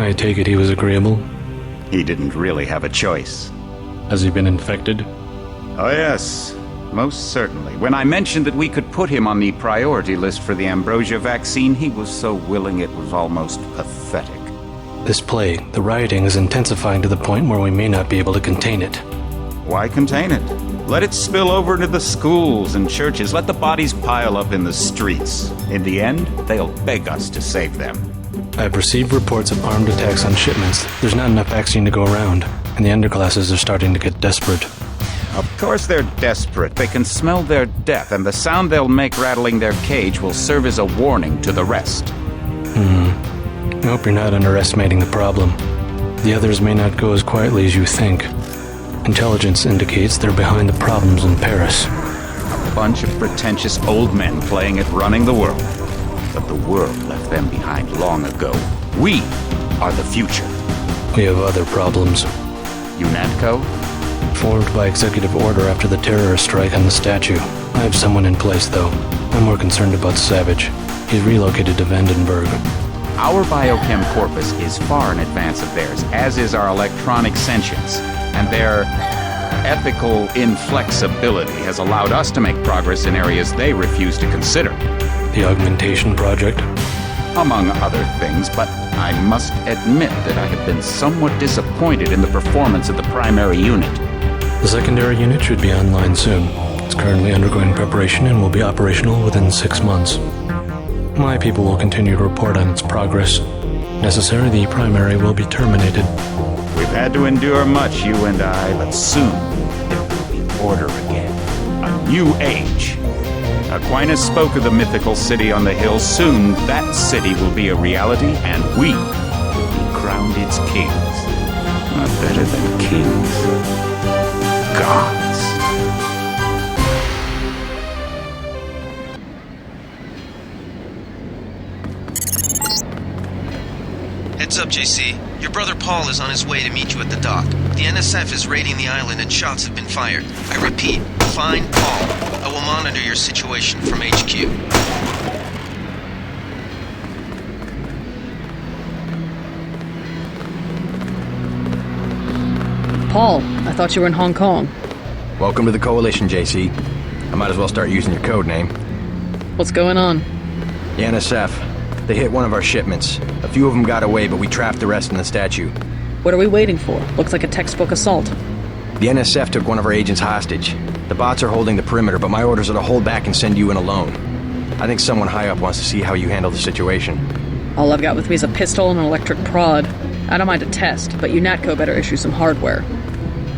I take it he was agreeable. He didn't really have a choice. Has he been infected? Oh yes, most certainly. When I mentioned that we could put him on the priority list for the ambrosia vaccine, he was so willing it was almost pathetic. This plague, the rioting, is intensifying to the point where we may not be able to contain it. Why contain it? Let it spill over into the schools and churches. Let the bodies pile up in the streets. In the end, they'll beg us to save them. I've received reports of armed attacks on shipments. There's not enough vaccine to go around, and the underclasses are starting to get desperate. Of course they're desperate. They can smell their death, and the sound they'll make rattling their cage will serve as a warning to the rest. I hope you're not underestimating the problem. The others may not go as quietly as you think. Intelligence indicates they're behind the problems in Paris. A bunch of pretentious old men playing at running the world. But the world left them behind long ago. We are the future. We have other problems. UNATCO? Formed by executive order after the terrorist strike on the statue. I have someone in place, though. I'm more concerned about Savage. He's relocated to Vandenberg. Our biochem corpus is far in advance of theirs, as is our electronic sentience, and their ethical inflexibility has allowed us to make progress in areas they refuse to consider. The augmentation project? Among other things, but I must admit that I have been somewhat disappointed in the performance of the primary unit. The secondary unit should be online soon. It's currently undergoing preparation and will be operational within 6 months. My people will continue to report on its progress. Necessary, the primary will be terminated. We've had to endure much, you and I, but soon there will be order again. A new age. Aquinas spoke of the mythical city on the hill. Soon that city will be a reality, and we will be crowned its kings. Not better than kings. Gods. Heads up, JC. Your brother Paul is on his way to meet you at the dock. The NSF is raiding the island and shots have been fired. I repeat, find Paul. I will monitor your situation from HQ. Paul, I thought you were in Hong Kong. Welcome to the Coalition, JC. I might as well start using your code name. What's going on? The NSF. They hit one of our shipments. A few of them got away, but we trapped the rest in the statue. What are we waiting for? Looks like a textbook assault. The NSF took one of our agents hostage. The bots are holding the perimeter, but my orders are to hold back and send you in alone. I think someone high up wants to see how you handle the situation. All I've got with me is a pistol and an electric prod. I don't mind a test, but UNATCO better issue some hardware.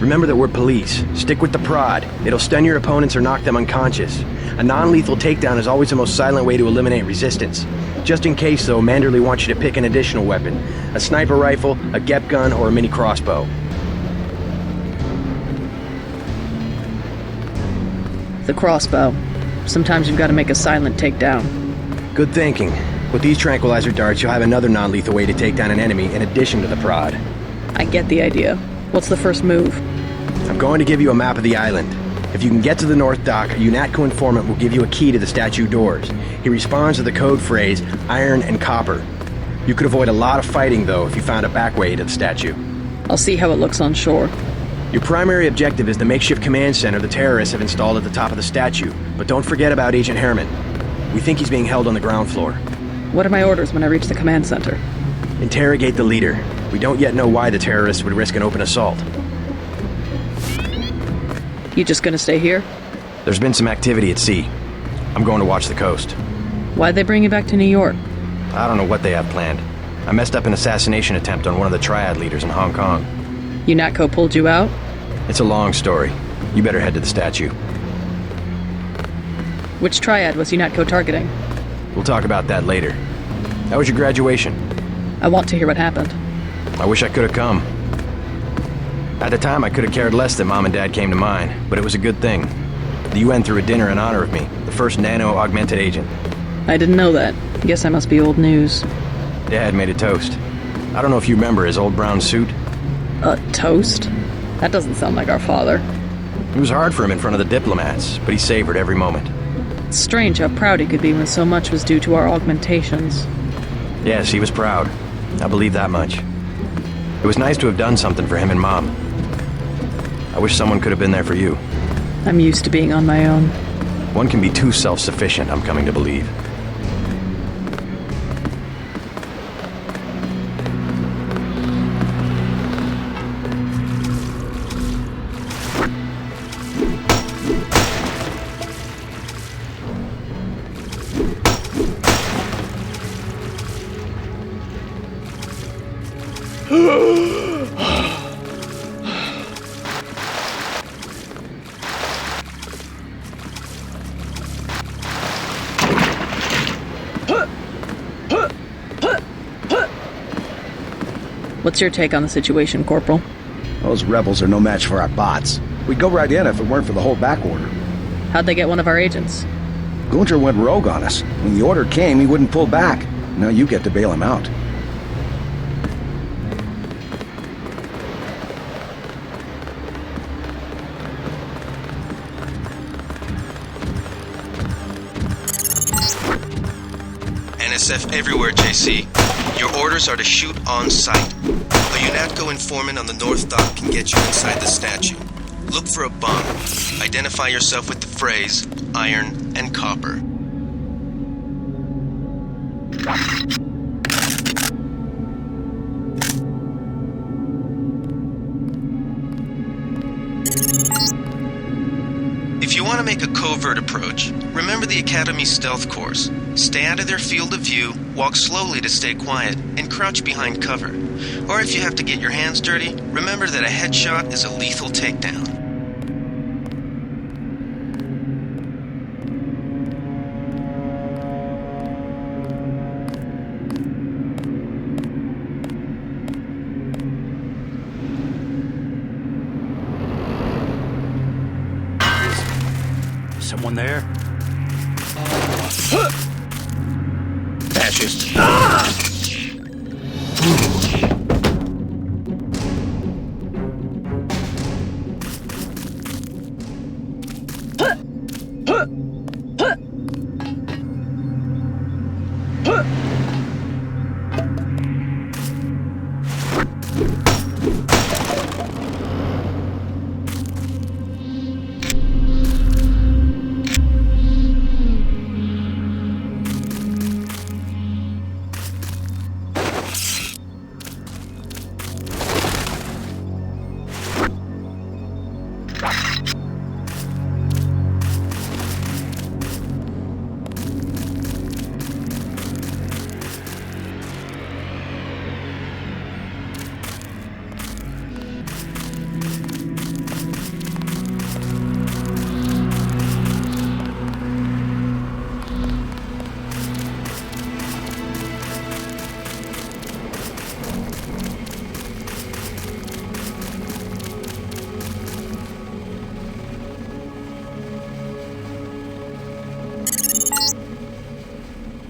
Remember that we're police. Stick with the prod. It'll stun your opponents or knock them unconscious. A non-lethal takedown is always the most silent way to eliminate resistance. Just in case, though, Manderley wants you to pick an additional weapon. A sniper rifle, a GEP gun, or a mini crossbow. The crossbow. Sometimes you've got to make a silent takedown. Good thinking. With these tranquilizer darts, you'll have another non-lethal way to take down an enemy in addition to the prod. I get the idea. What's the first move? I'm going to give you a map of the island. If you can get to the North Dock, a UNATCO informant will give you a key to the statue doors. He responds to the code phrase, iron and copper. You could avoid a lot of fighting, though, if you found a back way to the statue. I'll see how it looks on shore. Your primary objective is the makeshift command center the terrorists have installed at the top of the statue. But don't forget about Agent Herman. We think he's being held on the ground floor. What are my orders when I reach the command center? Interrogate the leader. We don't yet know why the terrorists would risk an open assault. You just gonna stay here? There's been some activity at sea. I'm going to watch the coast. Why'd they bring you back to New York? I don't know what they have planned. I messed up an assassination attempt on one of the Triad leaders in Hong Kong. UNATCO pulled you out? It's a long story. You better head to the statue. Which Triad was UNATCO targeting? We'll talk about that later. How was your graduation? I want to hear what happened. I wish I could have come. At the time, I could have cared less that Mom and Dad came to mine, but it was a good thing. The UN threw a dinner in honor of me, the first nano-augmented agent. I didn't know that. Guess I must be old news. Dad made a toast. I don't know if you remember his old brown suit. A toast? That doesn't sound like our father. It was hard for him in front of the diplomats, but he savored every moment. It's strange how proud he could be when so much was due to our augmentations. Yes, he was proud. I believe that much. It was nice to have done something for him and Mom. I wish someone could have been there for you. I'm used to being on my own. One can be too self-sufficient, I'm coming to believe. What's your take on the situation, Corporal? Those rebels are no match for our bots. We'd go right in if it weren't for the whole back order. How'd they get one of our agents? Gunter went rogue on us. When the order came, he wouldn't pull back. Now you get to bail him out. NSF everywhere, JC. Your orders are to shoot on sight. A UNATCO informant on the North Dock can get you inside the statue. Look for a bomb. Identify yourself with the phrase, iron and copper. If you want to make a covert approach, remember the Academy's stealth course. Stay out of their field of view, walk slowly to stay quiet, and crouch behind cover. Or if you have to get your hands dirty, remember that a headshot is a lethal takedown. Someone there? Fascist.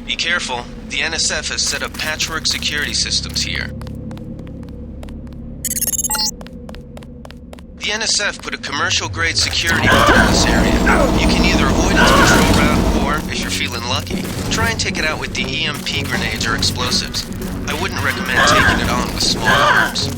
Be careful. The NSF has set up patchwork security systems here. The NSF put a commercial-grade security guard in this area. You can either avoid its patrol route, or, if you're feeling lucky, try and take it out with the EMP grenades or explosives. I wouldn't recommend taking it on with small arms.